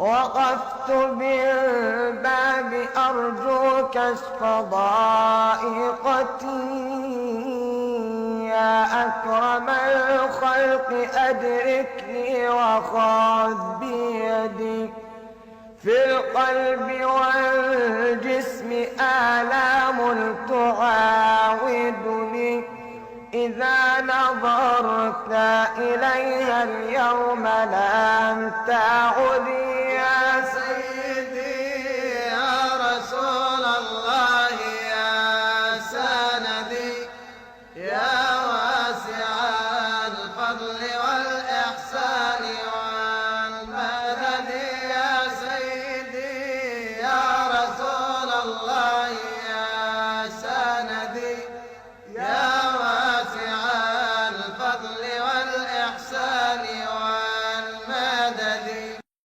وقفت بالباب أرجو كشف ضائقتي، يا أكرم الخلق أدركني وخذ بيدي، في القلب والجسم آلام تعاودني، إذا نظرت إليها اليوم لم تعدي